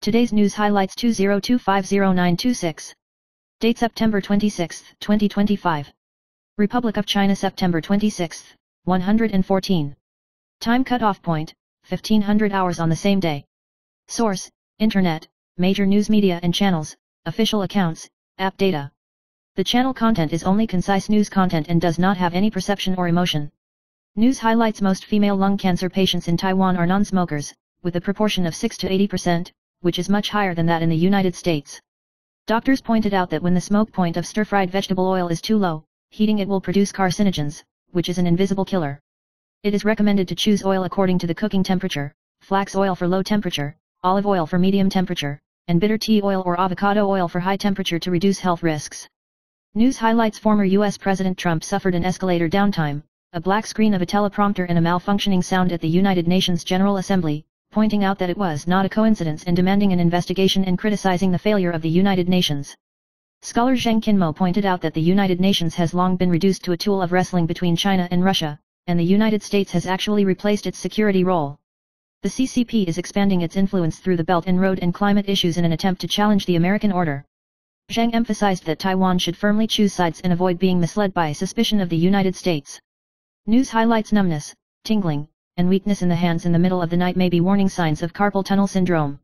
Today's news highlights 20250926. Date September 26, 2025. Republic of China September 26, 114. Time cutoff point, 1500 hours on the same day. Source, Internet, major news media and channels, official accounts, app data. The channel content is only concise news content and does not have any perception or emotion. News highlights: most female lung cancer patients in Taiwan are non-smokers, with a proportion of 6 to 80%, which is much higher than that in the United States. Doctors pointed out that when the smoke point of stir-fried vegetable oil is too low, heating it will produce carcinogens, which is an invisible killer. It is recommended to choose oil according to the cooking temperature: flax oil for low temperature, olive oil for medium temperature, and bitter tea oil or avocado oil for high temperature to reduce health risks. News highlights: former U.S. President Trump suffered an escalator downtime, a black screen of a teleprompter and a malfunctioning sound at the United Nations General Assembly, pointing out that it was not a coincidence and demanding an investigation and criticizing the failure of the United Nations. Scholar Zheng Qinmo pointed out that the United Nations has long been reduced to a tool of wrestling between China and Russia, and the United States has actually replaced its security role. The CCP is expanding its influence through the Belt and Road and climate issues in an attempt to challenge the American order. Zheng emphasized that Taiwan should firmly choose sides and avoid being misled by suspicion of the United States. News highlights: numbness, tingling, and weakness in the hands in the middle of the night may be warning signs of carpal tunnel syndrome.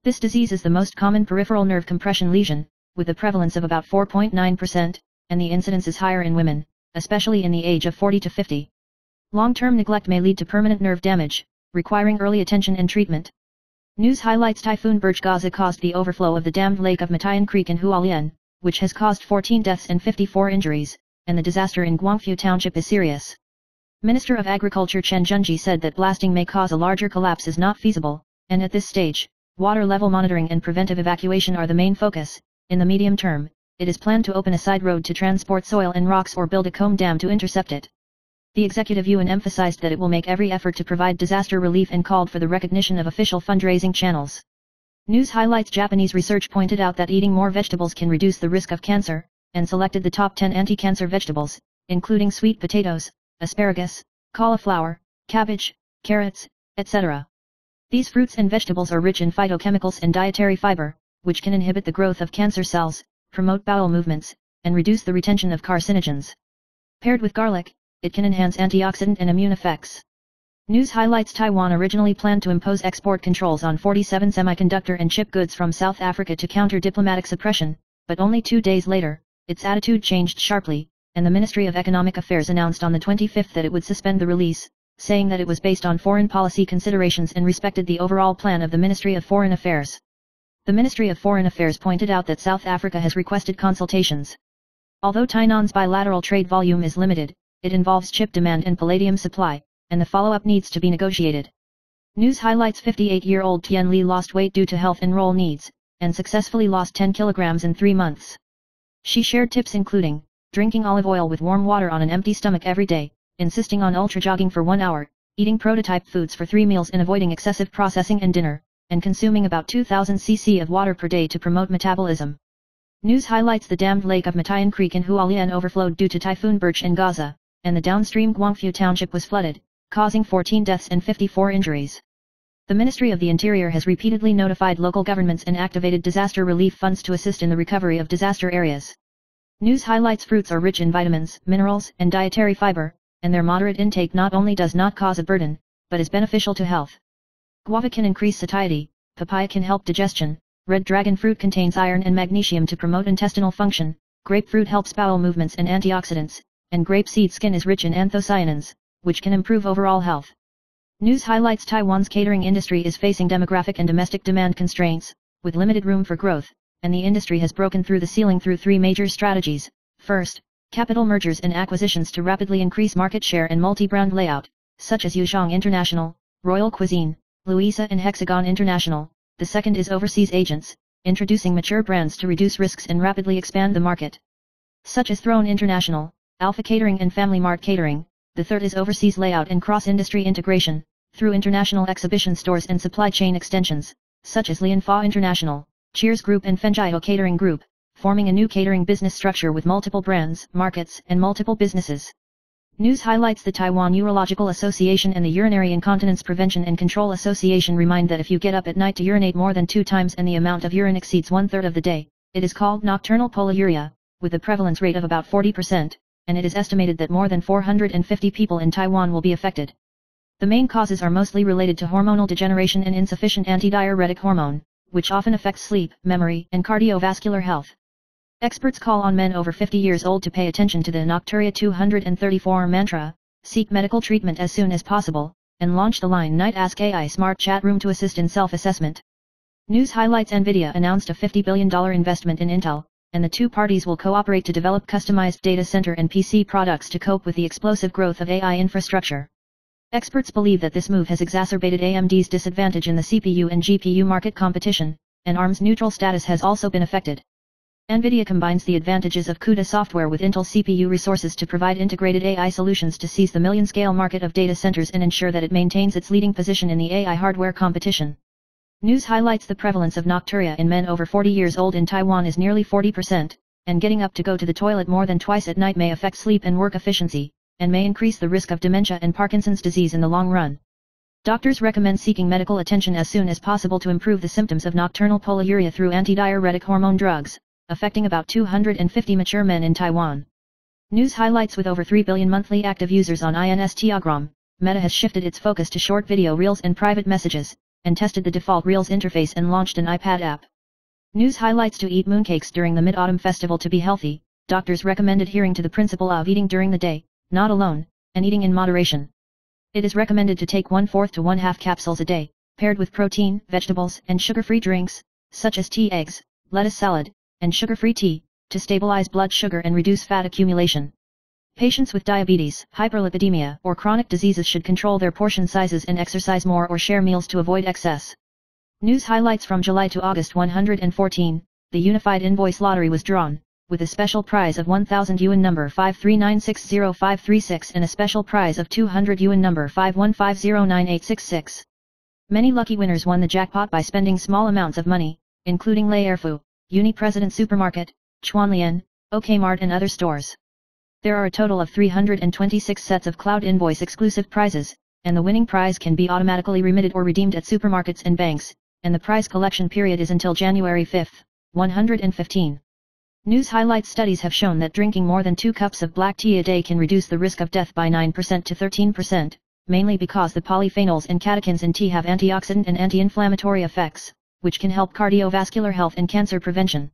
This disease is the most common peripheral nerve compression lesion, with a prevalence of about 4.9%, and the incidence is higher in women, especially in the age of 40 to 50. Long-term neglect may lead to permanent nerve damage, requiring early attention and treatment. News highlights: Typhoon Birch Gaza caused the overflow of the dammed lake of Matayan Creek in Hualien, which has caused 14 deaths and 54 injuries, and the disaster in Guangfu Township is serious. Minister of Agriculture Chen Zhenji said that blasting may cause a larger collapse is not feasible, and at this stage, water level monitoring and preventive evacuation are the main focus. In the medium term, it is planned to open a side road to transport soil and rocks or build a comb dam to intercept it. The Executive Yuan emphasized that it will make every effort to provide disaster relief and called for the recognition of official fundraising channels. News highlights: Japanese research pointed out that eating more vegetables can reduce the risk of cancer, and selected the top 10 anti-cancer vegetables, including sweet potatoes, asparagus, cauliflower, cabbage, carrots, etc. These fruits and vegetables are rich in phytochemicals and dietary fiber, which can inhibit the growth of cancer cells, promote bowel movements, and reduce the retention of carcinogens. Paired with garlic, it can enhance antioxidant and immune effects. News highlights: Taiwan originally planned to impose export controls on 47 semiconductor and chip goods from South Africa to counter diplomatic suppression, but only 2 days later, its attitude changed sharply, and the Ministry of Economic Affairs announced on the 25th that it would suspend the release, saying that it was based on foreign policy considerations and respected the overall plan of the Ministry of Foreign Affairs. The Ministry of Foreign Affairs pointed out that South Africa has requested consultations. Although Tainan's bilateral trade volume is limited, it involves chip demand and palladium supply, and the follow-up needs to be negotiated. News highlights: 58-year-old Tian Li lost weight due to health and role needs, and successfully lost 10 kilograms in 3 months. She shared tips including drinking olive oil with warm water on an empty stomach every day, insisting on ultra-jogging for 1 hour, eating prototype foods for 3 meals and avoiding excessive processing and dinner, and consuming about 2000 cc of water per day to promote metabolism. News highlights: the dammed lake of Matayan Creek in Hualien overflowed due to Typhoon Birch in Gaza, and the downstream Guangfu Township was flooded, causing 14 deaths and 54 injuries. The Ministry of the Interior has repeatedly notified local governments and activated disaster relief funds to assist in the recovery of disaster areas. News highlights: fruits are rich in vitamins, minerals, and dietary fiber, and their moderate intake not only does not cause a burden, but is beneficial to health. Guava can increase satiety, papaya can help digestion, red dragon fruit contains iron and magnesium to promote intestinal function, grapefruit helps bowel movements and antioxidants, and grape seed skin is rich in anthocyanins, which can improve overall health. News highlights: Taiwan's catering industry is facing demographic and domestic demand constraints, with limited room for growth, and the industry has broken through the ceiling through 3 major strategies. First, capital mergers and acquisitions to rapidly increase market share and multi-brand layout, such as Yuzhong International, Royal Cuisine, Louisa and Hexagon International. The second is overseas agents, introducing mature brands to reduce risks and rapidly expand the market, such as Throne International, Alpha Catering and Family Mart Catering. The third is overseas layout and cross-industry integration, through international exhibition stores and supply chain extensions, such as Lianfa International, Cheers Group and Fenjiao Catering Group, forming a new catering business structure with multiple brands, markets, and multiple businesses. News highlights: the Taiwan Urological Association and the Urinary Incontinence Prevention and Control Association remind that if you get up at night to urinate more than 2 times and the amount of urine exceeds 1/3 of the day, it is called nocturnal polyuria, with a prevalence rate of about 40%, and it is estimated that more than 450 people in Taiwan will be affected. The main causes are mostly related to hormonal degeneration and insufficient antidiuretic hormone, which often affects sleep, memory, and cardiovascular health. Experts call on men over 50 years old to pay attention to the Nocturia 234 mantra, seek medical treatment as soon as possible, and launch the Line Night Ask AI smart chat room to assist in self-assessment. News highlights: NVIDIA announced a $50 billion investment in Intel, and the two parties will cooperate to develop customized data center and PC products to cope with the explosive growth of AI infrastructure. Experts believe that this move has exacerbated AMD's disadvantage in the CPU and GPU market competition, and ARM's neutral status has also been affected. NVIDIA combines the advantages of CUDA software with Intel CPU resources to provide integrated AI solutions to seize the million-scale market of data centers and ensure that it maintains its leading position in the AI hardware competition. News highlights: the prevalence of nocturia in men over 40 years old in Taiwan is nearly 40%, and getting up to go to the toilet more than twice at night may affect sleep and work efficiency, and may increase the risk of dementia and Parkinson's disease in the long run. Doctors recommend seeking medical attention as soon as possible to improve the symptoms of nocturnal polyuria through antidiuretic hormone drugs, affecting about 250 mature men in Taiwan. News highlights: with over 3 billion monthly active users on Instagram, Meta has shifted its focus to short video reels and private messages, and tested the default Reels interface and launched an iPad app. News highlights: to eat mooncakes during the Mid-Autumn Festival. To be healthy, doctors recommend adhering to the principle of eating during the day, not alone, and eating in moderation. It is recommended to take 1/4 to 1/2 capsules a day, paired with protein, vegetables, and sugar-free drinks, such as tea, eggs, lettuce salad, and sugar-free tea, to stabilize blood sugar and reduce fat accumulation. Patients with diabetes, hyperlipidemia, or chronic diseases should control their portion sizes and exercise more or share meals to avoid excess. News highlights: from July to August 114, the Unified Invoice Lottery was drawn, with a special prize of 1,000 yuan number 539600536 and a special prize of 200 yuan number 51509866. Many lucky winners won the jackpot by spending small amounts of money, including Lei Erfu, Uni President Supermarket, Chuanlian, OKmart and other stores. There are a total of 326 sets of Cloud Invoice exclusive prizes, and the winning prize can be automatically remitted or redeemed at supermarkets and banks, and the prize collection period is until January 5, 115. News highlights: studies have shown that drinking more than 2 cups of black tea a day can reduce the risk of death by 9% to 13%, mainly because the polyphenols and catechins in tea have antioxidant and anti-inflammatory effects, which can help cardiovascular health and cancer prevention.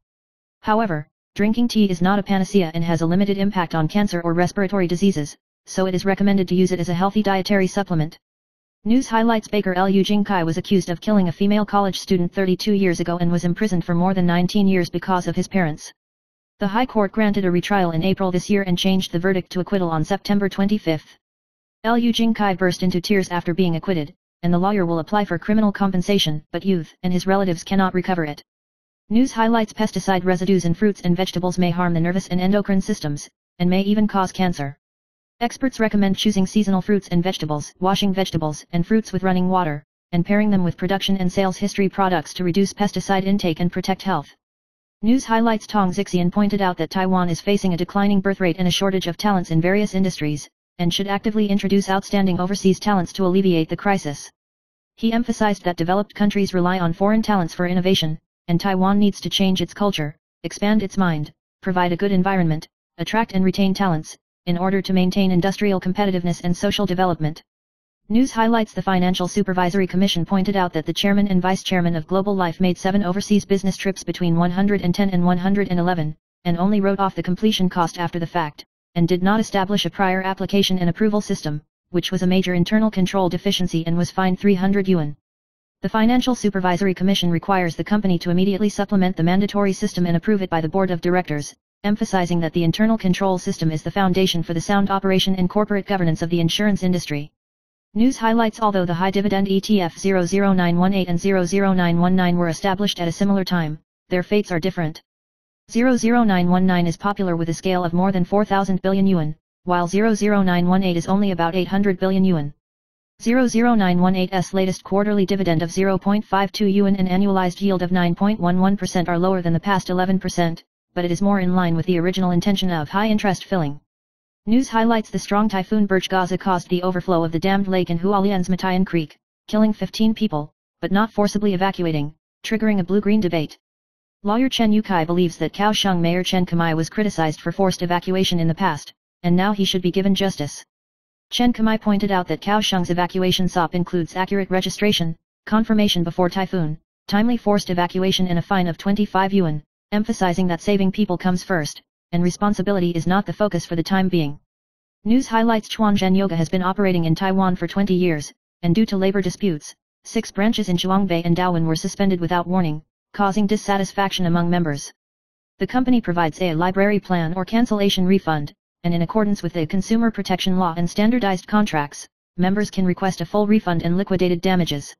However, drinking tea is not a panacea and has a limited impact on cancer or respiratory diseases, so it is recommended to use it as a healthy dietary supplement. News highlights: baker Liu Jingkai was accused of killing a female college student 32 years ago and was imprisoned for more than 19 years because of his parents. The High Court granted a retrial in April this year and changed the verdict to acquittal on September 25. Liu Jingkai burst into tears after being acquitted, and the lawyer will apply for criminal compensation, but youth and his relatives cannot recover it. News highlights: pesticide residues in fruits and vegetables may harm the nervous and endocrine systems, and may even cause cancer. Experts recommend choosing seasonal fruits and vegetables, washing vegetables and fruits with running water, and pairing them with production and sales history products to reduce pesticide intake and protect health. News highlights: Tong Xixian pointed out that Taiwan is facing a declining birth rate and a shortage of talents in various industries, and should actively introduce outstanding overseas talents to alleviate the crisis. He emphasized that developed countries rely on foreign talents for innovation, and Taiwan needs to change its culture, expand its mind, provide a good environment, attract and retain talents, in order to maintain industrial competitiveness and social development. News highlights: the Financial Supervisory Commission pointed out that the chairman and vice chairman of Global Life made 7 overseas business trips between 110 and 111, and only wrote off the completion cost after the fact, and did not establish a prior application and approval system, which was a major internal control deficiency and was fined 300 yuan. The Financial Supervisory Commission requires the company to immediately supplement the mandatory system and approve it by the board of directors, emphasizing that the internal control system is the foundation for the sound operation and corporate governance of the insurance industry. News highlights: although the high dividend ETF 00918 and 00919 were established at a similar time, their fates are different. 00919 is popular with a scale of more than 4,000 billion yuan, while 00918 is only about 800 billion yuan. 00918's latest quarterly dividend of 0.52 yuan and annualized yield of 9.11% are lower than the past 11%, but it is more in line with the original intention of high interest filling. News highlights the strong typhoon Burj Gaza caused the overflow of the dammed lake in Hualien's Matayan Creek, killing 15 people, but not forcibly evacuating, triggering a blue-green debate. Lawyer Chen Yukai believes that Kaohsiung Mayor Chen Kamai was criticized for forced evacuation in the past, and now he should be given justice. Chen Kamai pointed out that Kaohsiung's evacuation SOP includes accurate registration, confirmation before typhoon, timely forced evacuation and a fine of 25 yuan, emphasizing that saving people comes first, and responsibility is not the focus for the time being. News highlights Chuanzhen Yoga has been operating in Taiwan for 20 years, and due to labor disputes, 6 branches in Zhuangbei and Dawen were suspended without warning, causing dissatisfaction among members. The company provides a library plan or cancellation refund, and in accordance with the consumer protection law and standardized contracts, members can request a full refund and liquidated damages.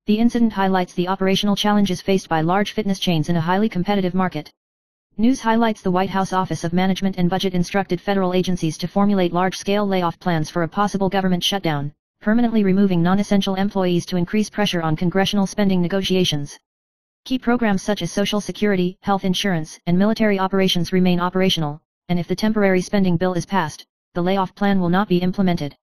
The incident highlights the operational challenges faced by large fitness chains in a highly competitive market. News highlights the White House Office of Management and Budget instructed federal agencies to formulate large-scale layoff plans for a possible government shutdown, permanently removing non-essential employees to increase pressure on congressional spending negotiations. Key programs such as Social Security, health insurance, and military operations remain operational, and if the temporary spending bill is passed, the layoff plan will not be implemented.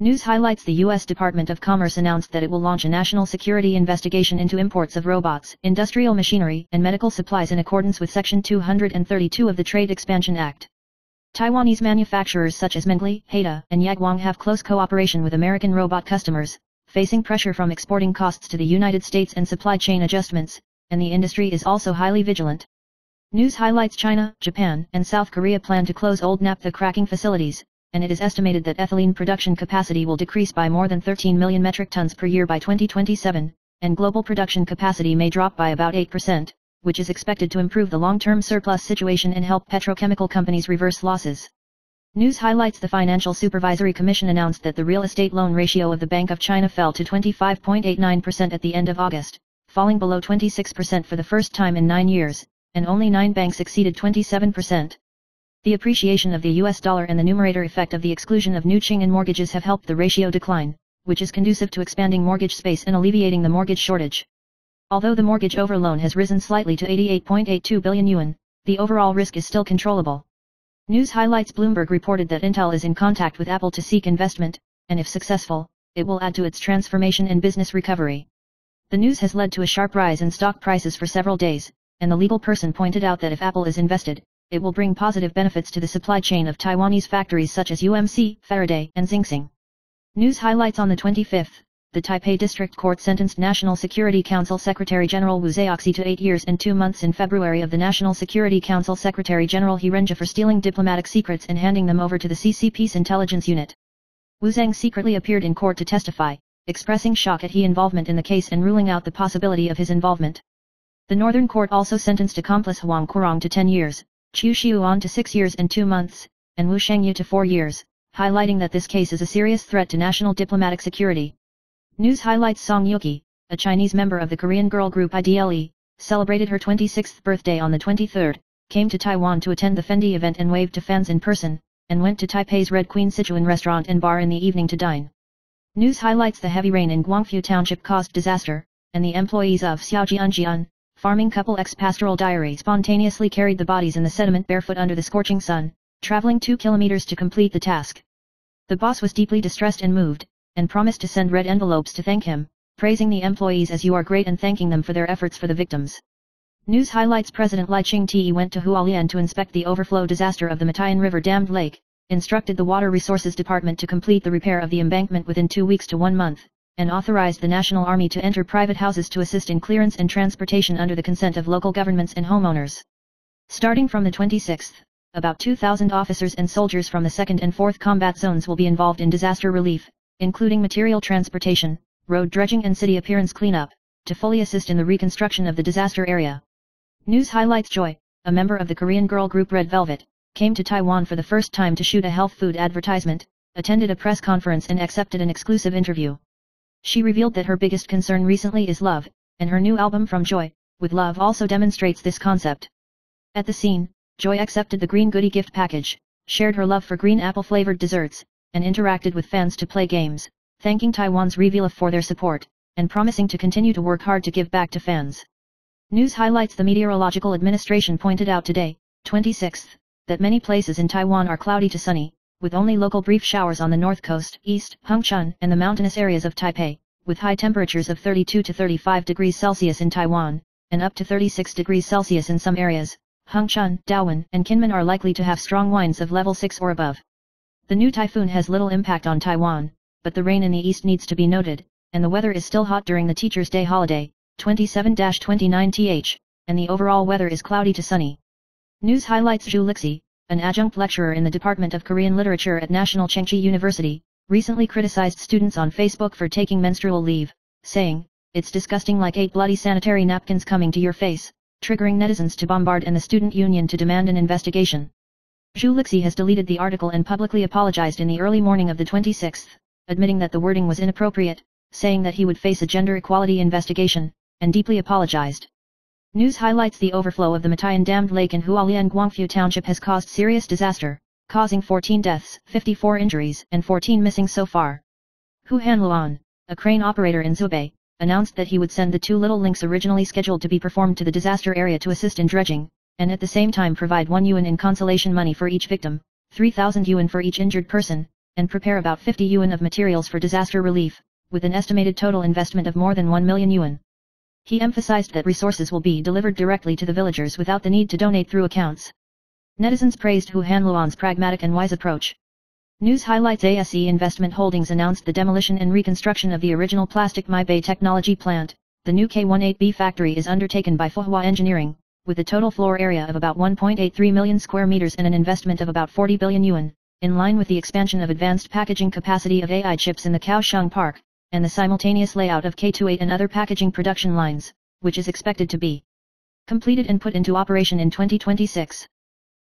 News highlights the U.S. Department of Commerce announced that it will launch a national security investigation into imports of robots, industrial machinery, and medical supplies in accordance with Section 232 of the Trade Expansion Act. Taiwanese manufacturers such as Mengli, Haida, and Yagwang have close cooperation with American robot customers, facing pressure from exporting costs to the United States and supply chain adjustments, and the industry is also highly vigilant. News highlights China, Japan, and South Korea plan to close old naphtha cracking facilities, and it is estimated that ethylene production capacity will decrease by more than 13 million metric tons per year by 2027, and global production capacity may drop by about 8%, which is expected to improve the long-term surplus situation and help petrochemical companies reverse losses. News highlights the Financial Supervisory Commission announced that the real estate loan ratio of the Bank of China fell to 25.89% at the end of August, falling below 26% for the first time in 9 years, and only 9 banks exceeded 27%. The appreciation of the US dollar and the numerator effect of the exclusion of new Qing'an mortgages have helped the ratio decline, which is conducive to expanding mortgage space and alleviating the mortgage shortage. Although the mortgage overloan has risen slightly to 88.82 billion yuan, the overall risk is still controllable. News highlights Bloomberg reported that Intel is in contact with Apple to seek investment, and if successful, it will add to its transformation and business recovery. The news has led to a sharp rise in stock prices for several days, and the legal person pointed out that if Apple is invested, it will bring positive benefits to the supply chain of Taiwanese factories such as UMC, Faraday, and Xingsing. News highlights on the 25th, the Taipei District Court sentenced National Security Council Secretary General Wu Zhaoxi to 8 years and 2 months in February of the National Security Council Secretary General He Renjia for stealing diplomatic secrets and handing them over to the CCP's intelligence unit. Wu Zhang secretly appeared in court to testify, expressing shock at his involvement in the case and ruling out the possibility of his involvement. The Northern Court also sentenced accomplice Huang Kurong to 10 years, Chu Xiuan to 6 years and 2 months, and Wu Shengyu to 4 years, highlighting that this case is a serious threat to national diplomatic security. News highlights Song Yuki, a Chinese member of the Korean girl group IDLE, celebrated her 26th birthday on the 23rd, came to Taiwan to attend the Fendi event and waved to fans in person, and went to Taipei's Red Queen Sichuan restaurant and bar in the evening to dine. News highlights the heavy rain in Guangfu Township caused disaster, and the employees of Xiaojianjian, farming couple Pastoral Diary spontaneously carried the bodies in the sediment barefoot under the scorching sun, traveling 2 kilometers to complete the task. The boss was deeply distressed and moved, and promised to send red envelopes to thank him, praising the employees as you are great and thanking them for their efforts for the victims. News highlights President Lai Ching-te went to Hualien to inspect the overflow disaster of the Matayan River dammed lake, instructed the Water Resources Department to complete the repair of the embankment within 2 weeks to 1 month, and authorized the National Army to enter private houses to assist in clearance and transportation under the consent of local governments and homeowners. Starting from the 26th, about 2,000 officers and soldiers from the 2nd and 4th combat zones will be involved in disaster relief, including material transportation, road dredging and city appearance cleanup, to fully assist in the reconstruction of the disaster area. News highlights Joy, a member of the Korean girl group Red Velvet, came to Taiwan for the first time to shoot a health food advertisement, attended a press conference and accepted an exclusive interview. She revealed that her biggest concern recently is love, and her new album From Joy, With Love also demonstrates this concept. At the scene, Joy accepted the green goodie gift package, shared her love for green apple-flavored desserts, and interacted with fans to play games, thanking Taiwan's Revila for their support, and promising to continue to work hard to give back to fans. News highlights the Meteorological Administration pointed out today, 26th, that many places in Taiwan are cloudy to sunny, with only local brief showers on the north coast, east, Hongchun, and the mountainous areas of Taipei, with high temperatures of 32 to 35 degrees Celsius in Taiwan, and up to 36 degrees Celsius in some areas. Hongchun, Daowen, and Kinmen are likely to have strong winds of level 6 or above. The new typhoon has little impact on Taiwan, but the rain in the east needs to be noted, and the weather is still hot during the Teachers' Day holiday, 27-29th, and the overall weather is cloudy to sunny. News highlights: Zhu Lixi, an adjunct lecturer in the Department of Korean Literature at National Chengchi University, recently criticized students on Facebook for taking menstrual leave, saying, "It's disgusting, like 8 bloody sanitary napkins coming to your face," triggering netizens to bombard and the student union to demand an investigation. Zhu Lixi has deleted the article and publicly apologized in the early morning of the 26th, admitting that the wording was inappropriate, saying that he would face a gender equality investigation, and deeply apologized. News highlights: the overflow of the Matayan dammed lake in Hualien Guangfu Township has caused serious disaster, causing 14 deaths, 54 injuries, and 14 missing so far. Hu Hanluan, a crane operator in Zhubei, announced that he would send the 2 little links originally scheduled to be performed to the disaster area to assist in dredging, and at the same time provide 1 yuan in consolation money for each victim, 3,000 yuan for each injured person, and prepare about 50 yuan of materials for disaster relief, with an estimated total investment of more than 1 million yuan. He emphasized that resources will be delivered directly to the villagers without the need to donate through accounts. Netizens praised Hu Hanluan's pragmatic and wise approach. News highlights: ASE Investment Holdings announced the demolition and reconstruction of the original plastic Maibei technology plant. The new K18B factory is undertaken by Fuhua Engineering, with a total floor area of about 1.83 million square meters and an investment of about 40 billion yuan, in line with the expansion of advanced packaging capacity of AI chips in the Kaohsiung Park, and the simultaneous layout of K28 and other packaging production lines, which is expected to be completed and put into operation in 2026.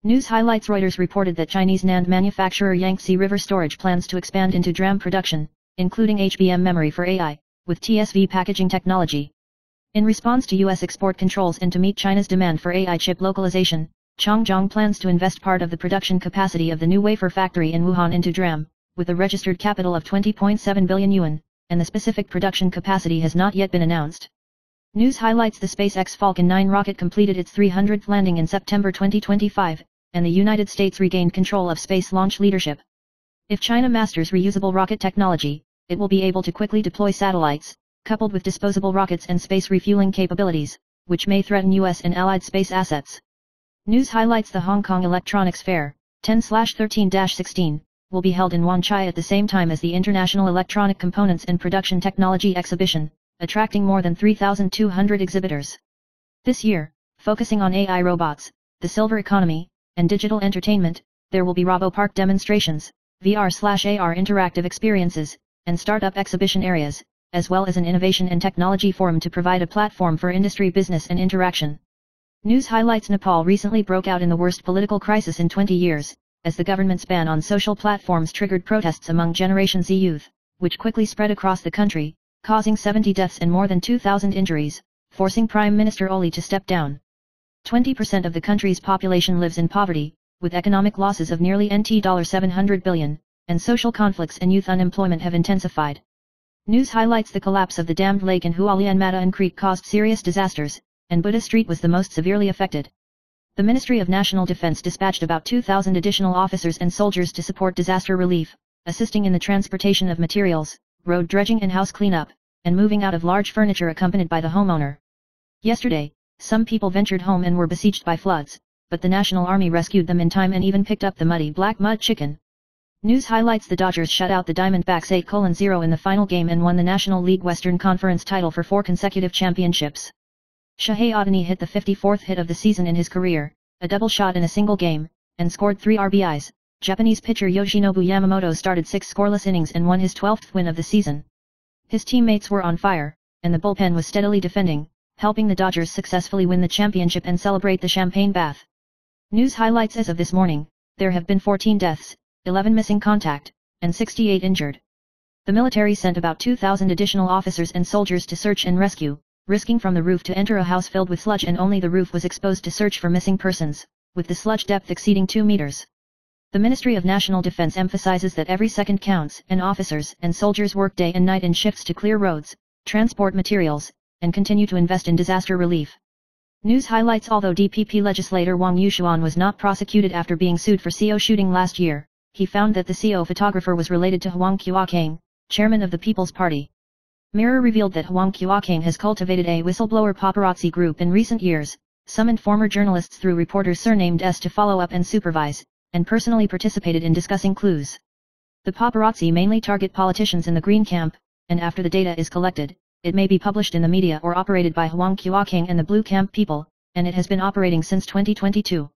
News highlights: Reuters reported that Chinese NAND manufacturer Yangtze River Storage plans to expand into DRAM production, including HBM memory for AI, with TSV packaging technology. In response to U.S. export controls and to meet China's demand for AI chip localization, Changjiang plans to invest part of the production capacity of the new wafer factory in Wuhan into DRAM, with a registered capital of 20.7 billion yuan, and the specific production capacity has not yet been announced. News highlights: the SpaceX Falcon 9 rocket completed its 300th landing in September 2025, and the United States regained control of space launch leadership. If China masters reusable rocket technology, it will be able to quickly deploy satellites, coupled with disposable rockets and space refueling capabilities, which may threaten U.S. and allied space assets. News highlights: the Hong Kong Electronics Fair, 10/13-16, will be held in Wan Chai at the same time as the International Electronic Components and Production Technology Exhibition, attracting more than 3,200 exhibitors. This year, focusing on AI robots, the silver economy, and digital entertainment, there will be RoboPark demonstrations, VR/AR interactive experiences, and startup exhibition areas, as well as an innovation and technology forum to provide a platform for industry business and interaction. News highlights: Nepal recently broke out in the worst political crisis in 20 years, as the government's ban on social platforms triggered protests among Generation Z youth, which quickly spread across the country, causing 70 deaths and more than 2,000 injuries, forcing Prime Minister Oli to step down. 20% of the country's population lives in poverty, with economic losses of nearly $700 billion, and social conflicts and youth unemployment have intensified. News highlights: the collapse of the dammed lake in Hualien Mataan Creek caused serious disasters, and Buddha Street was the most severely affected. The Ministry of National Defense dispatched about 2,000 additional officers and soldiers to support disaster relief, assisting in the transportation of materials, road dredging and house cleanup, and moving out of large furniture accompanied by the homeowner. Yesterday, some people ventured home and were besieged by floods, but the National Army rescued them in time and even picked up the muddy black mud chicken. News highlights: the Dodgers shut out the Diamondbacks 8-0 in the final game and won the National League Western Conference title for 4 consecutive championships. Shohei Ohtani hit the 54th hit of the season in his career, a double shot in a single game, and scored 3 RBIs. Japanese pitcher Yoshinobu Yamamoto started 6 scoreless innings and won his 12th win of the season. His teammates were on fire, and the bullpen was steadily defending, helping the Dodgers successfully win the championship and celebrate the champagne bath. News highlights: as of this morning, there have been 14 deaths, 11 missing contact, and 68 injured. The military sent about 2,000 additional officers and soldiers to search and rescue, risking from the roof to enter a house filled with sludge, and only the roof was exposed to search for missing persons, with the sludge depth exceeding 2 meters. The Ministry of National Defense emphasizes that every second counts, and officers and soldiers work day and night in shifts to clear roads, transport materials, and continue to invest in disaster relief. News highlights: although DPP legislator Wang Yushuan was not prosecuted after being sued for CO shooting last year, he found that the CO photographer was related to Huang Qiuqing, chairman of the People's Party. Mirror revealed that Huang Qiuqing has cultivated a whistleblower paparazzi group in recent years, summoned former journalists through reporters surnamed S to follow up and supervise, and personally participated in discussing clues. The paparazzi mainly target politicians in the Green camp, and after the data is collected, it may be published in the media or operated by Huang Qiuqing and the Blue Camp people, and it has been operating since 2022.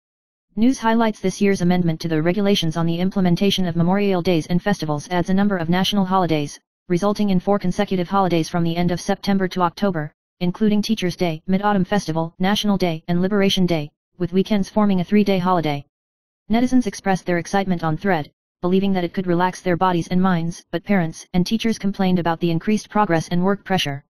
News highlights this year's amendment to the regulations on the implementation of Memorial Days and festivals adds a number of national holidays, resulting in 4 consecutive holidays from the end of September to October, including Teachers' Day, Mid-Autumn Festival, National Day, and Liberation Day, with weekends forming a 3-day holiday. Netizens expressed their excitement on Thread, believing that it could relax their bodies and minds, but parents and teachers complained about the increased progress and work pressure.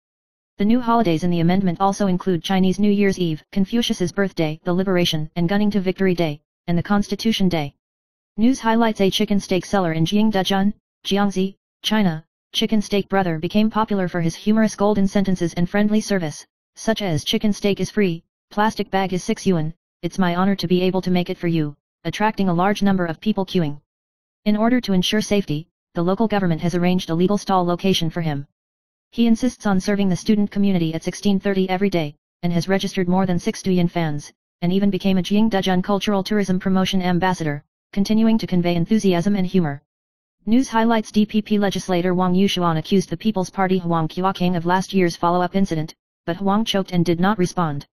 The new holidays in the amendment also include Chinese New Year's Eve, Confucius's birthday, the Liberation and Gunning to Victory Day, and the Constitution Day. News highlights a chicken steak seller in Jingdezhen, Jiangxi, China. Chicken Steak Brother became popular for his humorous golden sentences and friendly service, such as chicken steak is free, plastic bag is 6 yuan, it's my honor to be able to make it for you, attracting a large number of people queuing. In order to ensure safety, the local government has arranged a legal stall location for him. He insists on serving the student community at 16:30 every day, and has registered more than 6 Douyin fans, and even became a Jingdezhen cultural tourism promotion ambassador, continuing to convey enthusiasm and humor. News highlights DPP legislator Wang Yushuan accused the People's Party Huang Qiuqing of last year's follow-up incident, but Huang choked and did not respond.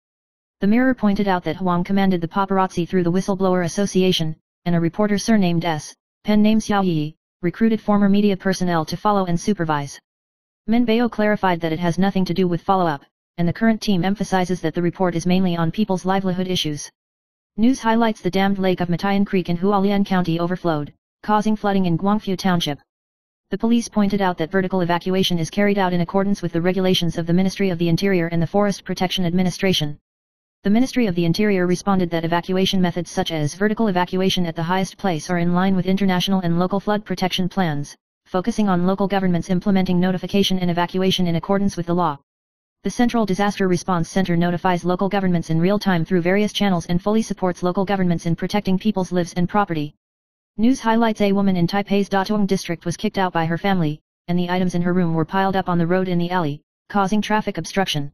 The Mirror pointed out that Huang commanded the paparazzi through the Whistleblower Association, and a reporter surnamed S, pen name Xiao Yi, recruited former media personnel to follow and supervise. Min Bao clarified that it has nothing to do with follow-up, and the current team emphasizes that the report is mainly on people's livelihood issues. News highlights the dammed lake of Matayan Creek in Hualien County overflowed, causing flooding in Guangfu Township. The police pointed out that vertical evacuation is carried out in accordance with the regulations of the Ministry of the Interior and the Forest Protection Administration. The Ministry of the Interior responded that evacuation methods such as vertical evacuation at the highest place are in line with international and local flood protection plans, focusing on local governments implementing notification and evacuation in accordance with the law. The Central Disaster Response Center notifies local governments in real time through various channels and fully supports local governments in protecting people's lives and property. News highlights a woman in Taipei's Datong district was kicked out by her family, and the items in her room were piled up on the road in the alley, causing traffic obstruction.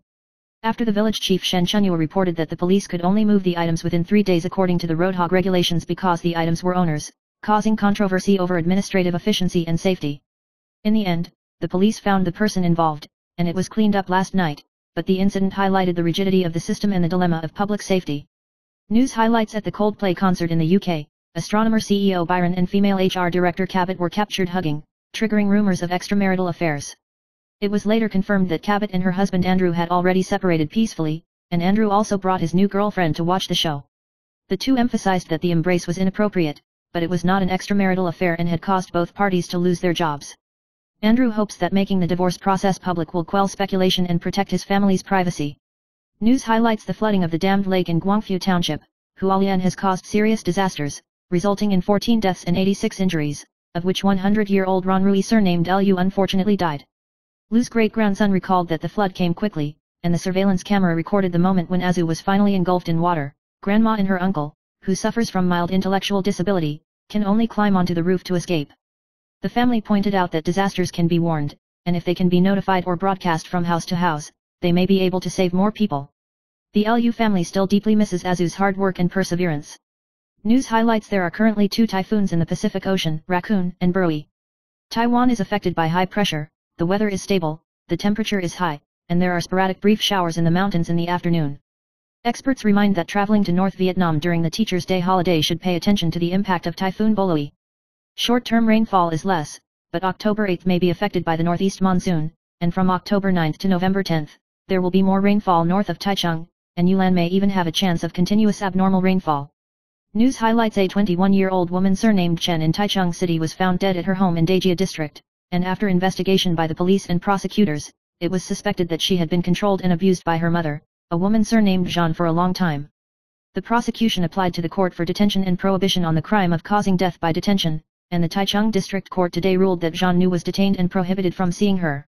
After the village chief Shen Chunyua reported that the police could only move the items within 3 days according to the roadhog regulations because the items were owners, causing controversy over administrative efficiency and safety. In the end, the police found the person involved, and it was cleaned up last night, but the incident highlighted the rigidity of the system and the dilemma of public safety. News highlights at the Coldplay concert in the UK. Astronomer CEO Byron and female HR director Cabot were captured hugging, triggering rumors of extramarital affairs. It was later confirmed that Cabot and her husband Andrew had already separated peacefully, and Andrew also brought his new girlfriend to watch the show. The two emphasized that the embrace was inappropriate, but it was not an extramarital affair and had caused both parties to lose their jobs. Andrew hopes that making the divorce process public will quell speculation and protect his family's privacy. News highlights the flooding of the dammed lake in Guangfu Township. Hualien has caused serious disasters, resulting in 14 deaths and 86 injuries, of which 100-year-old Ron Rui surnamed Lu unfortunately died. Lu's great-grandson recalled that the flood came quickly, and the surveillance camera recorded the moment when Azu was finally engulfed in water. Grandma and her uncle, who suffers from mild intellectual disability, can only climb onto the roof to escape. The family pointed out that disasters can be warned, and if they can be notified or broadcast from house to house, they may be able to save more people. The Lu family still deeply misses Azu's hard work and perseverance. News highlights there are currently 2 typhoons in the Pacific Ocean, Raccoon and Burui. Taiwan is affected by high pressure, the weather is stable, the temperature is high, and there are sporadic brief showers in the mountains in the afternoon. Experts remind that traveling to North Vietnam during the Teachers' Day holiday should pay attention to the impact of Typhoon Boloi. Short-term rainfall is less, but October 8 may be affected by the northeast monsoon, and from October 9 to November 10, there will be more rainfall north of Taichung, and Yulan may even have a chance of continuous abnormal rainfall. News highlights a 21-year-old woman surnamed Chen in Taichung City was found dead at her home in Dajia district, and after investigation by the police and prosecutors, it was suspected that she had been controlled and abused by her mother, a woman surnamed Zhan, for a long time. The prosecution applied to the court for detention and prohibition on the crime of causing death by detention, and the Taichung District Court today ruled that Zhan Nu was detained and prohibited from seeing her.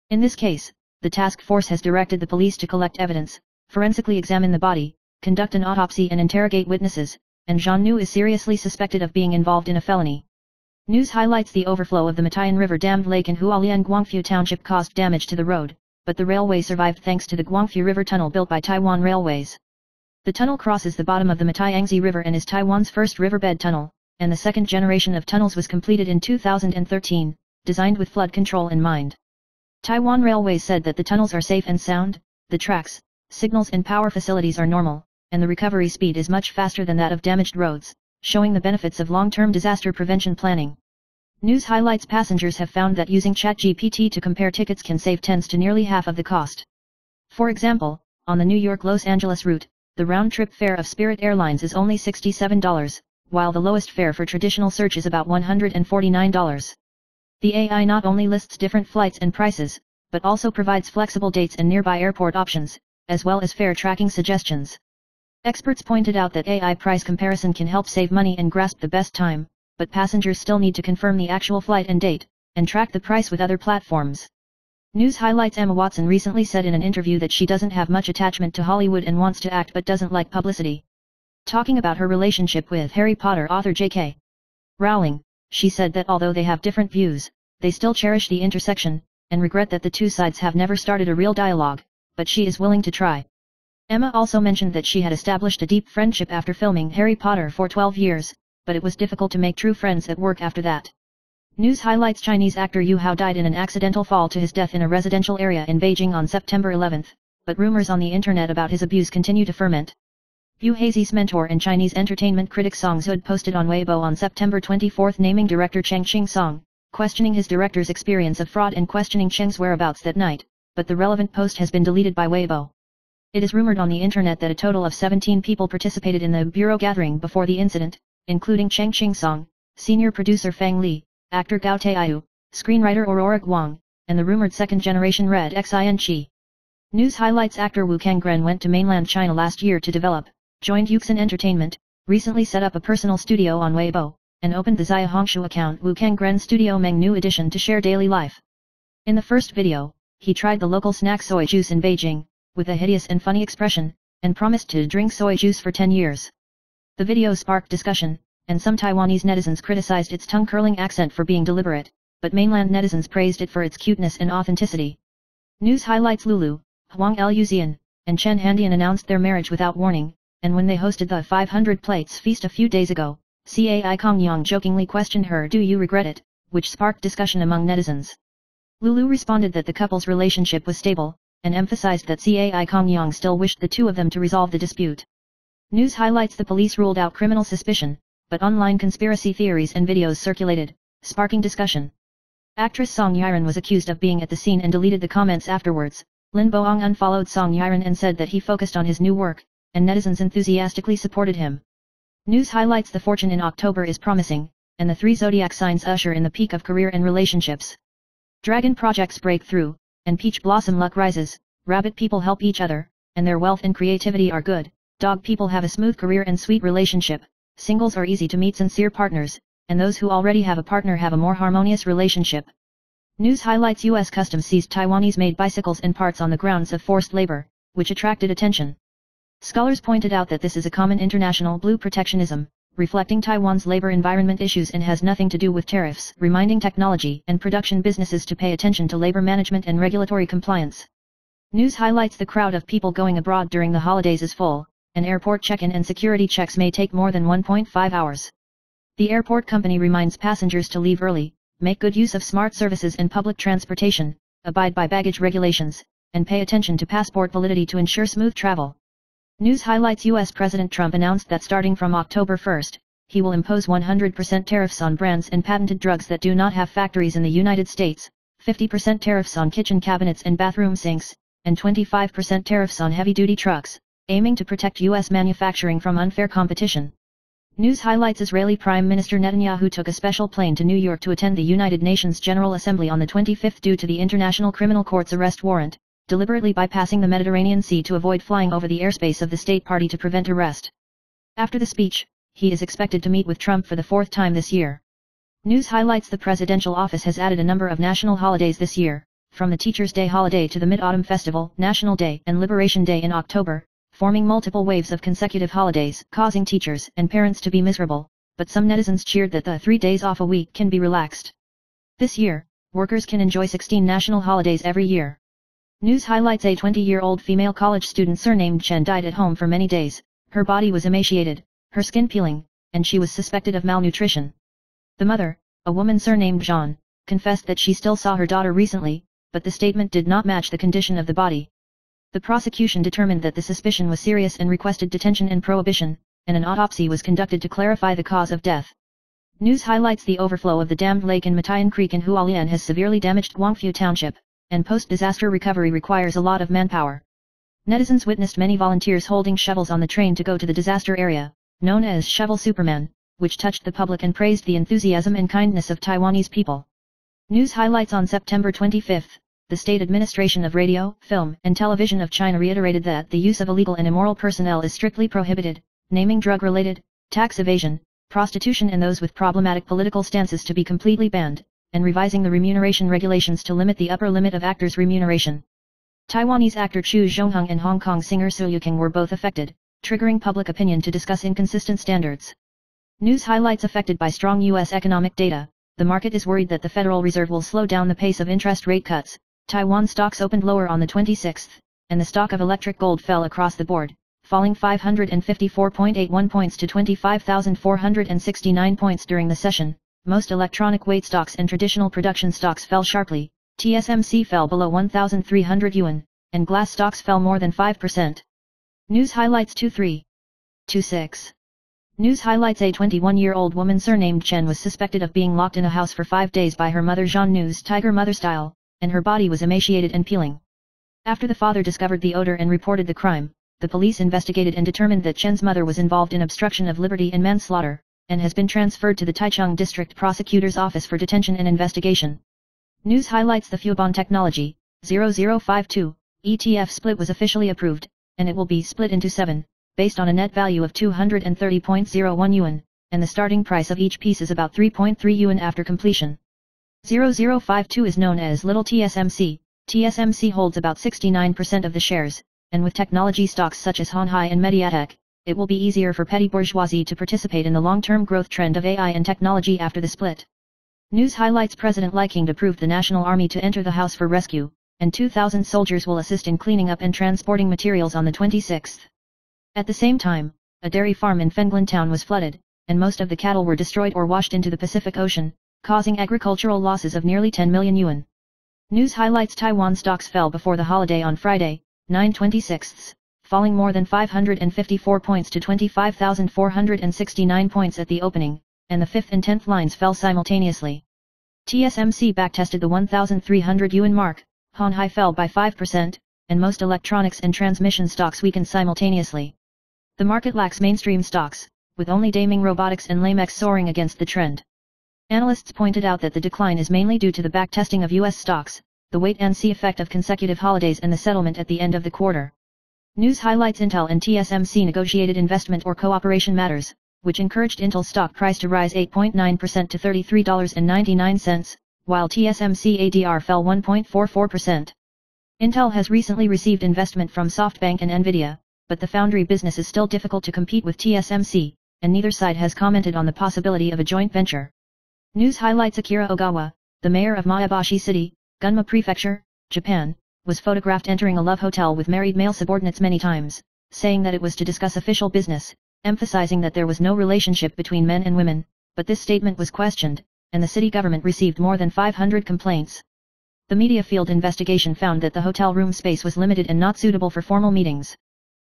In this case, the task force has directed the police to collect evidence, forensically examine the body, conduct an autopsy and interrogate witnesses, and Zhan Nu is seriously suspected of being involved in a felony. News highlights the overflow of the Matayan River dammed lake in Hualien Guangfu Township caused damage to the road, but the railway survived thanks to the Guangfu River Tunnel built by Taiwan Railways. The tunnel crosses the bottom of the Matayangzi River and is Taiwan's first riverbed tunnel, and the second generation of tunnels was completed in 2013, designed with flood control in mind. Taiwan Railways said that the tunnels are safe and sound, the tracks, signals and power facilities are normal, and the recovery speed is much faster than that of damaged roads, showing the benefits of long-term disaster prevention planning. News highlights passengers have found that using ChatGPT to compare tickets can save tens to nearly half of the cost. For example, on the New York-Los Angeles route, the round-trip fare of Spirit Airlines is only $67, while the lowest fare for traditional search is about $149. The AI not only lists different flights and prices, but also provides flexible dates and nearby airport options, as well as fare tracking suggestions. Experts pointed out that AI price comparison can help save money and grasp the best time, but passengers still need to confirm the actual flight and date, and track the price with other platforms. News highlights Emma Watson recently said in an interview that she doesn't have much attachment to Hollywood and wants to act but doesn't like publicity. Talking about her relationship with Harry Potter author J.K. Rowling, she said that although they have different views, they still cherish the intersection, and regret that the two sides have never started a real dialogue, but she is willing to try. Emma also mentioned that she had established a deep friendship after filming Harry Potter for 12 years, but it was difficult to make true friends at work after that. News highlights Chinese actor Yu Hao died in an accidental fall to his death in a residential area in Beijing on September 11, but rumors on the internet about his abuse continue to ferment. Yu Hazi's mentor and Chinese entertainment critic Song Zud posted on Weibo on September 24 naming director Cheng Xing-song, questioning his director's experience of fraud and questioning Cheng's whereabouts that night, but the relevant post has been deleted by Weibo. It is rumored on the internet that a total of 17 people participated in the bureau gathering before the incident, including Cheng Xing-song, senior producer Fang Li, actor Gao Taiyu, screenwriter Aurora Guang, and the rumored second-generation Red Xin Chi. News highlights actor Wu Kangren went to mainland China last year to develop, joined Yuxin Entertainment, recently set up a personal studio on Weibo, and opened the Zaya Hongshu account Wu Kangren Studio Meng New Edition to share daily life. In the first video, he tried the local snack soy juice in Beijing, with a hideous and funny expression, and promised to drink soy juice for 10 years. The video sparked discussion, and some Taiwanese netizens criticized its tongue-curling accent for being deliberate, but mainland netizens praised it for its cuteness and authenticity. News highlights Lulu, Huang Luzian, and Chen Handian announced their marriage without warning, and when they hosted the 500 Plates feast a few days ago, Cai Kong Yang jokingly questioned her "Do you regret it?" which sparked discussion among netizens. Lulu responded that the couple's relationship was stable, and emphasized that Cai Kong Yang still wished the two of them to resolve the dispute. News highlights the police ruled out criminal suspicion, but online conspiracy theories and videos circulated, sparking discussion. Actress Song Yiren was accused of being at the scene and deleted the comments afterwards. Lin Boong unfollowed Song Yiren and said that he focused on his new work, and netizens enthusiastically supported him. News highlights the fortune in October is promising, and the 3 zodiac signs usher in the peak of career and relationships. Dragon projects break through, and peach blossom luck rises. Rabbit people help each other, and their wealth and creativity are good. Dog people have a smooth career and sweet relationship. Singles are easy to meet sincere partners, and those who already have a partner have a more harmonious relationship. News highlights U.S. Customs seized Taiwanese-made bicycles and parts on the grounds of forced labor, which attracted attention. Scholars pointed out that this is a common international blue protectionism, reflecting Taiwan's labor environment issues and has nothing to do with tariffs, reminding technology and production businesses to pay attention to labor management and regulatory compliance. News highlights the crowd of people going abroad during the holidays is full, and airport check-in and security checks may take more than 1.5 hours. The airport company reminds passengers to leave early, make good use of smart services and public transportation, abide by baggage regulations, and pay attention to passport validity to ensure smooth travel. News highlights U.S. President Trump announced that starting from October 1, he will impose 100% tariffs on brands and patented drugs that do not have factories in the United States, 50% tariffs on kitchen cabinets and bathroom sinks, and 25% tariffs on heavy-duty trucks, aiming to protect U.S. manufacturing from unfair competition. News highlights Israeli Prime Minister Netanyahu took a special plane to New York to attend the United Nations General Assembly on the 25th due to the International Criminal Court's arrest warrant, deliberately bypassing the Mediterranean Sea to avoid flying over the airspace of the state party to prevent arrest. After the speech, he is expected to meet with Trump for the 4th time this year. News highlights the presidential office has added a number of national holidays this year, from the Teachers' Day holiday to the Mid-Autumn Festival, National Day and Liberation Day in October, forming multiple waves of consecutive holidays, causing teachers and parents to be miserable. but some netizens cheered that the 3 days off a week can be relaxed. This year, workers can enjoy 16 national holidays every year. News highlights: a 20-year-old female college student surnamed Chen died at home for many days. Her body was emaciated, her skin peeling, and she was suspected of malnutrition. The mother, a woman surnamed Zhang, confessed that she still saw her daughter recently, but the statement did not match the condition of the body. The prosecution determined that the suspicion was serious and requested detention and prohibition, and an autopsy was conducted to clarify the cause of death. News highlights: the overflow of the dammed lake in Matayan Creek in Hualien has severely damaged Guangfu Township, and post-disaster recovery requires a lot of manpower. Netizens witnessed many volunteers holding shovels on the train to go to the disaster area, known as Shovel Superman, which touched the public and praised the enthusiasm and kindness of Taiwanese people. News highlights: on September 25, the State Administration of Radio, Film, and Television of China reiterated that the use of illegal and immoral personnel is strictly prohibited, naming drug-related, tax evasion, prostitution and those with problematic political stances to be completely banned, and revising the remuneration regulations to limit the upper limit of actors' remuneration. Taiwanese actor Chu Zhongheng and Hong Kong singer Su Yuking were both affected, triggering public opinion to discuss inconsistent standards. News highlights: affected by strong U.S. economic data, the market is worried that the Federal Reserve will slow down the pace of interest rate cuts. Taiwan stocks opened lower on the 26th, and the stock of electric gold fell across the board, falling 554.81 points to 25,469 points during the session. Most electronic weight stocks and traditional production stocks fell sharply. TSMC fell below 1,300 yuan, and glass stocks fell more than 5%. News highlights: 2326. News highlights: a 21-year-old woman surnamed Chen was suspected of being locked in a house for 5 days by her mother Zhan News Tiger Mother Style, and her body was emaciated and peeling. After the father discovered the odor and reported the crime, the police investigated and determined that Chen's mother was involved in obstruction of liberty and manslaughter, and has been transferred to the Taichung District Prosecutor's Office for detention and investigation. News highlights: the Fubon Technology 0052 ETF split was officially approved, and it will be split into 7, based on a net value of 230.01 yuan, and the starting price of each piece is about 3.3 yuan after completion. 0052 is known as Little TSMC. TSMC holds about 69% of the shares, and with technology stocks such as Honhai and Mediatek, it will be easier for petty bourgeoisie to participate in the long-term growth trend of AI and technology after the split. News highlights: President Li Qiang approved the National Army to enter the house for rescue, and 2,000 soldiers will assist in cleaning up and transporting materials on the 26th. At the same time, a dairy farm in Fenglan town was flooded, and most of the cattle were destroyed or washed into the Pacific Ocean, causing agricultural losses of nearly 10 million yuan. News highlights: Taiwan stocks fell before the holiday on Friday, 9/26, falling more than 554 points to 25,469 points at the opening, and the 5th and 10th lines fell simultaneously. TSMC backtested the 1,300 yuan mark, Honhai fell by 5%, and most electronics and transmission stocks weakened simultaneously. The market lacks mainstream stocks, with only Daming Robotics and Lamex soaring against the trend. Analysts pointed out that the decline is mainly due to the backtesting of U.S. stocks, the wait-and-see effect of consecutive holidays and the settlement at the end of the quarter. News highlights: Intel and TSMC negotiated investment or cooperation matters, which encouraged Intel's stock price to rise 8.9% to $33.99, while TSMC ADR fell 1.44%. Intel has recently received investment from SoftBank and Nvidia, but the foundry business is still difficult to compete with TSMC, and neither side has commented on the possibility of a joint venture. News highlights: Akira Ogawa, the mayor of Maebashi City, Gunma Prefecture, Japan, was photographed entering a love hotel with married male subordinates many times, saying that it was to discuss official business, emphasizing that there was no relationship between men and women, but this statement was questioned, and the city government received more than 500 complaints. The media field investigation found that the hotel room space was limited and not suitable for formal meetings.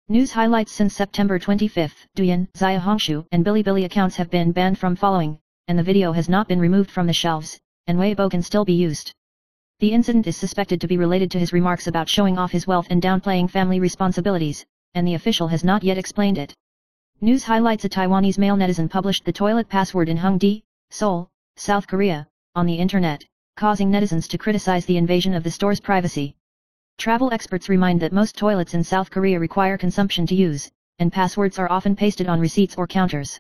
News highlights: since September 25, Douyin, Zaya Hongshu, and Bilibili accounts have been banned from following, and the video has not been removed from the shelves, and Weibo can still be used. The incident is suspected to be related to his remarks about showing off his wealth and downplaying family responsibilities, and the official has not yet explained it. News highlights: a Taiwanese male netizen published the toilet password in Hongdae, Seoul, South Korea, on the internet, causing netizens to criticize the invasion of the store's privacy. Travel experts remind that most toilets in South Korea require consumption to use, and passwords are often pasted on receipts or counters.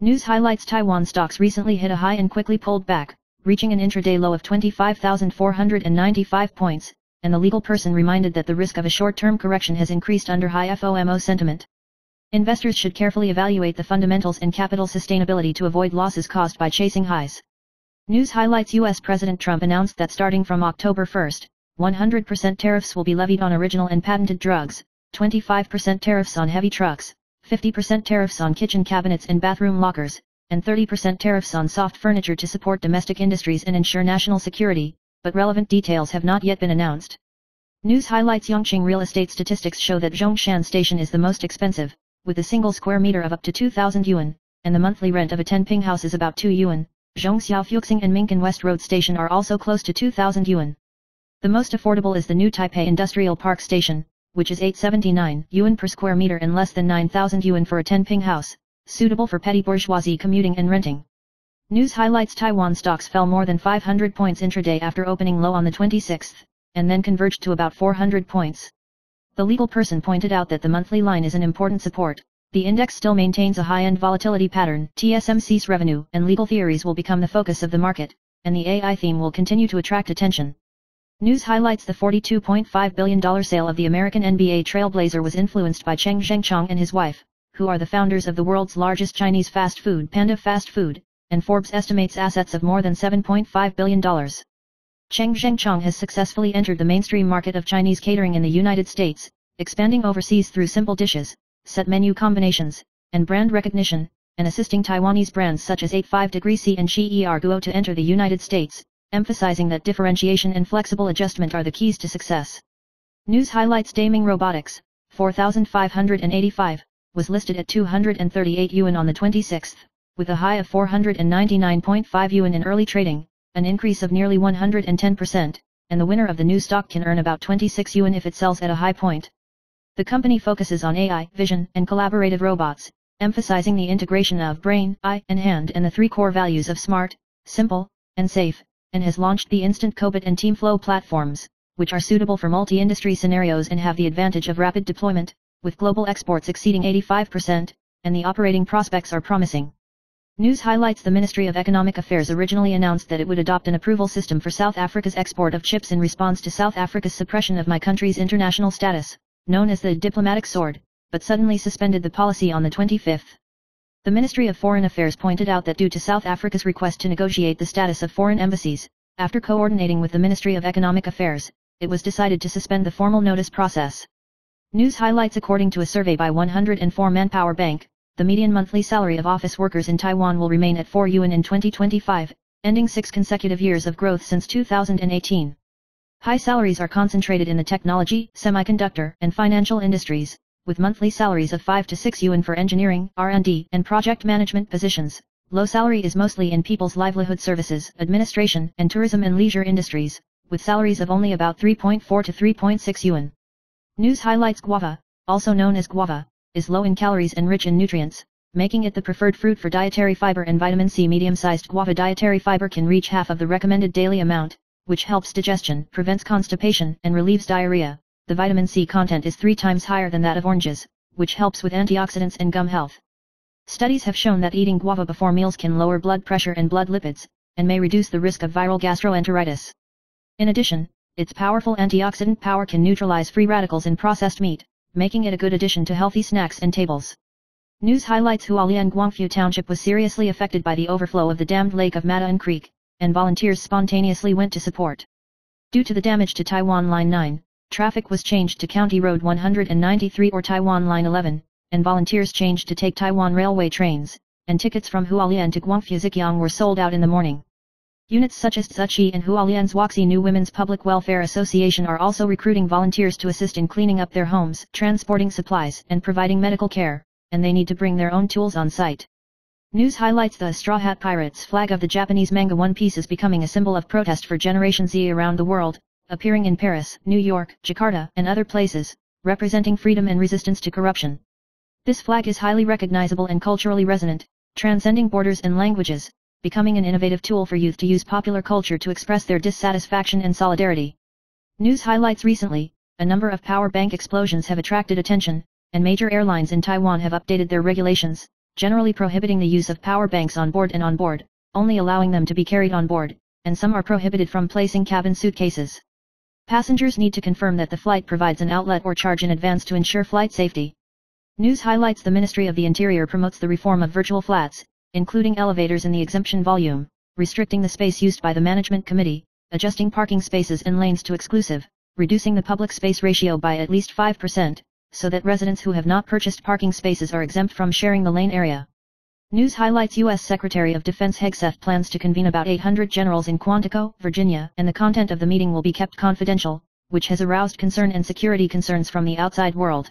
News highlights: Taiwan stocks recently hit a high and quickly pulled back, reaching an intraday low of 25,495 points, and the legal person reminded that the risk of a short-term correction has increased under high FOMO sentiment. Investors should carefully evaluate the fundamentals and capital sustainability to avoid losses caused by chasing highs. News highlights: U.S. President Trump announced that starting from October 1, 100% tariffs will be levied on original and patented drugs, 25% tariffs on heavy trucks, 50% tariffs on kitchen cabinets and bathroom lockers, and 30% tariffs on soft furniture to support domestic industries and ensure national security, but relevant details have not yet been announced. News highlights: Yongqing real estate statistics show that Zhongshan Station is the most expensive, with a single square meter of up to 2,000 yuan, and the monthly rent of a 10-ping house is about 2 yuan. Zhongxiao Fuxing and Minkan West Road Station are also close to 2,000 yuan. The most affordable is the new Taipei Industrial Park Station, which is 879 yuan per square meter and less than 9,000 yuan for a 10-ping house, suitable for petty bourgeoisie commuting and renting. News highlights: Taiwan stocks fell more than 500 points intraday after opening low on the 26th, and then converged to about 400 points. The legal person pointed out that the monthly line is an important support. The index still maintains a high-end volatility pattern. TSMC's revenue and legal theories will become the focus of the market, and the AI theme will continue to attract attention. News highlights: the $42.5 billion sale of the American NBA trailblazer was influenced by Cheng Zhengchong and his wife, who are the founders of the world's largest Chinese fast food, Panda Fast Food, and Forbes estimates assets of more than $7.5 billion. Cheng Zhengchong has successfully entered the mainstream market of Chinese catering in the United States, expanding overseas through simple dishes, set menu combinations, and brand recognition, and assisting Taiwanese brands such as 85°C and Guo to enter the United States, emphasizing that differentiation and flexible adjustment are the keys to success. News highlights: Daming Robotics, 4,585, was listed at 238 yuan on the 26th, with a high of 499.5 yuan in early trading, an increase of nearly 110%, and the winner of the new stock can earn about 26 yuan if it sells at a high point. The company focuses on AI, vision, and collaborative robots, emphasizing the integration of brain, eye, and hand and the three core values of smart, simple, and safe, and has launched the Instant Cobot and TeamFlow platforms, which are suitable for multi-industry scenarios and have the advantage of rapid deployment, with global exports exceeding 85%, and the operating prospects are promising. News highlights: the Ministry of Economic Affairs originally announced that it would adopt an approval system for South Africa's export of chips in response to South Africa's suppression of my country's international status, known as the diplomatic sword, but suddenly suspended the policy on the 25th. The Ministry of Foreign Affairs pointed out that due to South Africa's request to negotiate the status of foreign embassies, after coordinating with the Ministry of Economic Affairs, it was decided to suspend the formal notice process. News highlights: according to a survey by 104 Manpower Bank, the median monthly salary of office workers in Taiwan will remain at 4 yuan in 2025, ending 6 consecutive years of growth since 2018. High salaries are concentrated in the technology, semiconductor, and financial industries, with monthly salaries of 5 to 6 yuan for engineering, R&D, and project management positions. Low salary is mostly in people's livelihood services, administration, and tourism and leisure industries, with salaries of only about 3.4 to 3.6 yuan. News highlights: guava, also known as guava, is low in calories and rich in nutrients, making it the preferred fruit for dietary fiber and vitamin C. Medium-sized guava dietary fiber can reach half of the recommended daily amount, which helps digestion, prevents constipation, and relieves diarrhea. The vitamin C content is 3 times higher than that of oranges, which helps with antioxidants and gum health. Studies have shown that eating guava before meals can lower blood pressure and blood lipids, and may reduce the risk of viral gastroenteritis. In addition, its powerful antioxidant power can neutralize free radicals in processed meat, making it a good addition to healthy snacks and tables. News highlights: Hualien Guangfu Township was seriously affected by the overflow of the dammed lake of Mataan Creek, and volunteers spontaneously went to support. Due to the damage to Taiwan Line 9, traffic was changed to County Road 193 or Taiwan Line 11, and volunteers changed to take Taiwan Railway trains, and tickets from Hualien to Guangfu Ziqiang were sold out in the morning. Units such as Tzuchi and Hualien's Waxi New Women's Public Welfare Association are also recruiting volunteers to assist in cleaning up their homes, transporting supplies, and providing medical care, and they need to bring their own tools on site. News highlights: the Straw Hat Pirates flag of the Japanese manga One Piece is becoming a symbol of protest for Generation Z around the world, appearing in Paris, New York, Jakarta, and other places, representing freedom and resistance to corruption. This flag is highly recognizable and culturally resonant, transcending borders and languages, becoming an innovative tool for youth to use popular culture to express their dissatisfaction and solidarity. News highlights: recently, a number of power bank explosions have attracted attention, and major airlines in Taiwan have updated their regulations, generally prohibiting the use of power banks on board and on board, only allowing them to be carried on board, and some are prohibited from placing cabin suitcases. Passengers need to confirm that the flight provides an outlet or charge in advance to ensure flight safety. News highlights the Ministry of the Interior promotes the reform of virtual flats, including elevators in the exemption volume, restricting the space used by the Management Committee, adjusting parking spaces and lanes to exclusive, reducing the public space ratio by at least 5%, so that residents who have not purchased parking spaces are exempt from sharing the lane area. News highlights U.S. Secretary of Defense Hegseth plans to convene about 800 generals in Quantico, Virginia, and the content of the meeting will be kept confidential, which has aroused concern and security concerns from the outside world.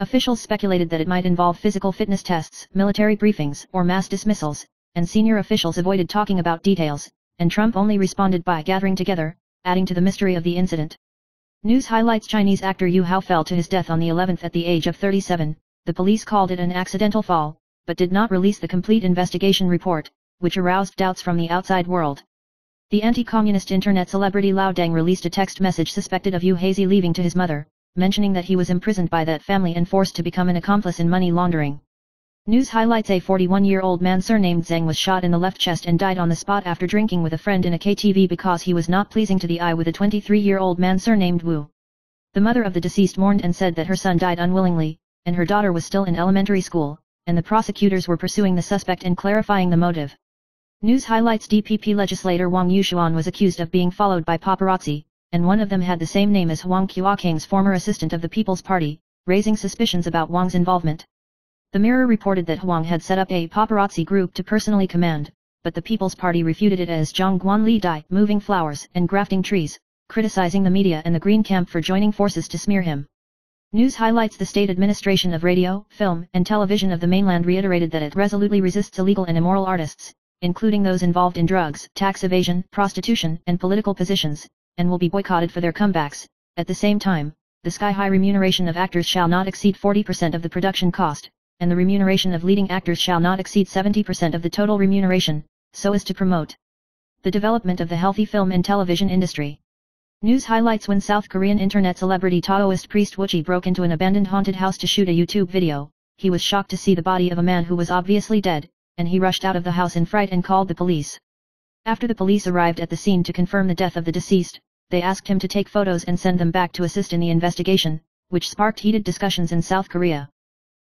Officials speculated that it might involve physical fitness tests, military briefings, or mass dismissals, and senior officials avoided talking about details, and Trump only responded by gathering together, adding to the mystery of the incident. News highlights Chinese actor Yu Hao fell to his death on the 11th at the age of 37, the police called it an accidental fall, but did not release the complete investigation report, which aroused doubts from the outside world. The anti-communist internet celebrity Lao Deng released a text message suspected of Yu Hazy leaving to his mother, mentioning that he was imprisoned by that family and forced to become an accomplice in money laundering. News highlights a 41-year-old man surnamed Zhang was shot in the left chest and died on the spot after drinking with a friend in a KTV because he was not pleasing to the eye with a 23-year-old man surnamed Wu. The mother of the deceased mourned and said that her son died unwillingly, and her daughter was still in elementary school, and the prosecutors were pursuing the suspect and clarifying the motive. News highlights DPP legislator Wang Yushuan was accused of being followed by paparazzi, and one of them had the same name as Huang Qiukang's former assistant of the People's Party, raising suspicions about Wang's involvement. The Mirror reported that Huang had set up a paparazzi group to personally command, but the People's Party refuted it as Zhang Guanli Dai, moving flowers and grafting trees, criticizing the media and the Green Camp for joining forces to smear him. News highlights the State Administration of Radio, Film, and Television of the mainland reiterated that it resolutely resists illegal and immoral artists, including those involved in drugs, tax evasion, prostitution, and political positions, and will be boycotted for their comebacks. At the same time, the sky-high remuneration of actors shall not exceed 40% of the production cost, and the remuneration of leading actors shall not exceed 70% of the total remuneration, so as to promote the development of the healthy film and television industry. News highlights when South Korean internet celebrity Taoist priest Wuchi broke into an abandoned haunted house to shoot a YouTube video. He was shocked to see the body of a man who was obviously dead, and he rushed out of the house in fright and called the police. After the police arrived at the scene to confirm the death of the deceased, they asked him to take photos and send them back to assist in the investigation, which sparked heated discussions in South Korea.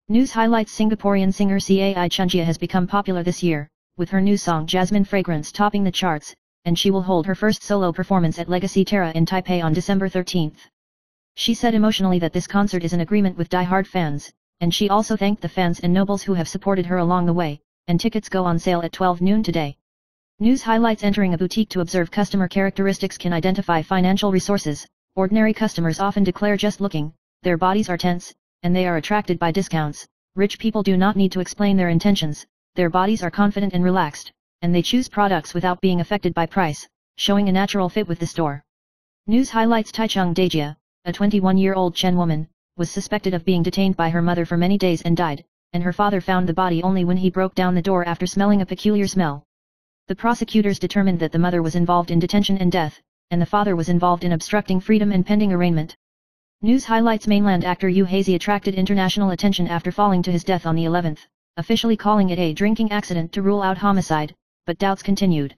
News highlights Singaporean singer Cai Chunjia has become popular this year, with her new song Jasmine Fragrance topping the charts, and she will hold her first solo performance at Legacy Terra in Taipei on December 13th. She said emotionally that this concert is an agreement with die-hard fans, and she also thanked the fans and nobles who have supported her along the way, and tickets go on sale at 12 noon today. News highlights entering a boutique to observe customer characteristics can identify financial resources. Ordinary customers often declare just looking, their bodies are tense, and they are attracted by discounts. Rich people do not need to explain their intentions, their bodies are confident and relaxed, and they choose products without being affected by price, showing a natural fit with the store. News highlights Taichung Daejia, a 21-year-old Chen woman, was suspected of being detained by her mother for many days and died, and her father found the body only when he broke down the door after smelling a peculiar smell. The prosecutors determined that the mother was involved in detention and death, and the father was involved in obstructing freedom and pending arraignment. News highlights mainland actor Yu Hazy attracted international attention after falling to his death on the 11th, officially calling it a drinking accident to rule out homicide, but doubts continued.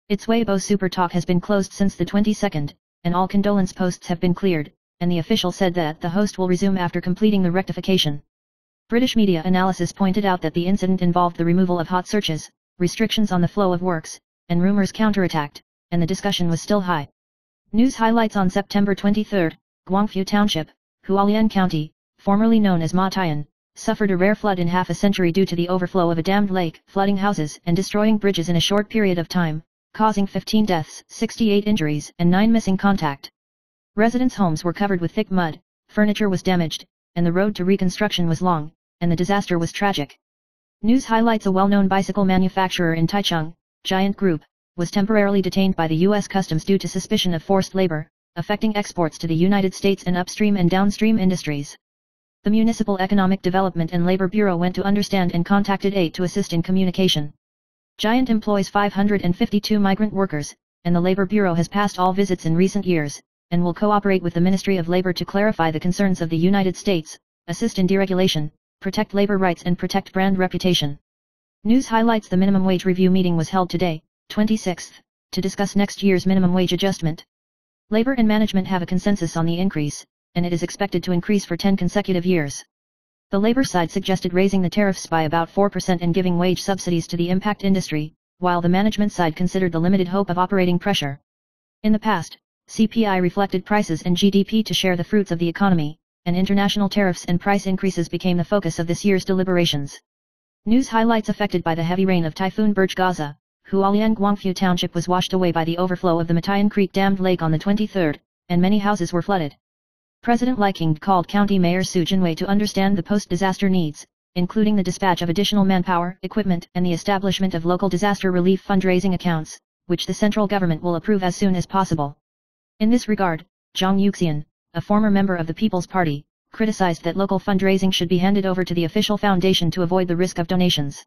Its Weibo Super Talk has been closed since the 22nd, and all condolence posts have been cleared, and the official said that the host will resume after completing the rectification. British media analysis pointed out that the incident involved the removal of hot searches, restrictions on the flow of works, and rumors counterattacked, and the discussion was still high. News highlights on September 23, Guangfu Township, Hualien County, formerly known as Ma Taiyan, suffered a rare flood in half a century due to the overflow of a dammed lake, flooding houses and destroying bridges in a short period of time, causing 15 deaths, 68 injuries, and 9 missing contact. Residents' homes were covered with thick mud, furniture was damaged, and the road to reconstruction was long, and the disaster was tragic. News highlights a well-known bicycle manufacturer in Taichung, Giant Group, was temporarily detained by the U.S. Customs due to suspicion of forced labor, affecting exports to the United States and upstream and downstream industries. The Municipal Economic Development and Labor Bureau went to understand and contacted AID to assist in communication. Giant employs 552 migrant workers, and the Labor Bureau has passed all visits in recent years, and will cooperate with the Ministry of Labor to clarify the concerns of the United States, assist in deregulation, protect labor rights and protect brand reputation. News highlights the minimum wage review meeting was held today, 26th, to discuss next year's minimum wage adjustment. Labor and management have a consensus on the increase, and it is expected to increase for 10 consecutive years. The labor side suggested raising the tariffs by about 4% and giving wage subsidies to the impact industry, while the management side considered the limited hope of operating pressure. In the past, CPI reflected prices and GDP to share the fruits of the economy, and international tariffs and price increases became the focus of this year's deliberations. News highlights affected by the heavy rain of Typhoon Burj Gaza. Hualien Guangfu Township was washed away by the overflow of the Matayan Creek dammed lake on the 23rd, and many houses were flooded. President Li Qiang called County Mayor Su Jinwei to understand the post-disaster needs, including the dispatch of additional manpower, equipment, and the establishment of local disaster relief fundraising accounts, which the central government will approve as soon as possible. In this regard, Zhang Yuxian, a former member of the People's Party, criticized that local fundraising should be handed over to the official foundation to avoid the risk of donations.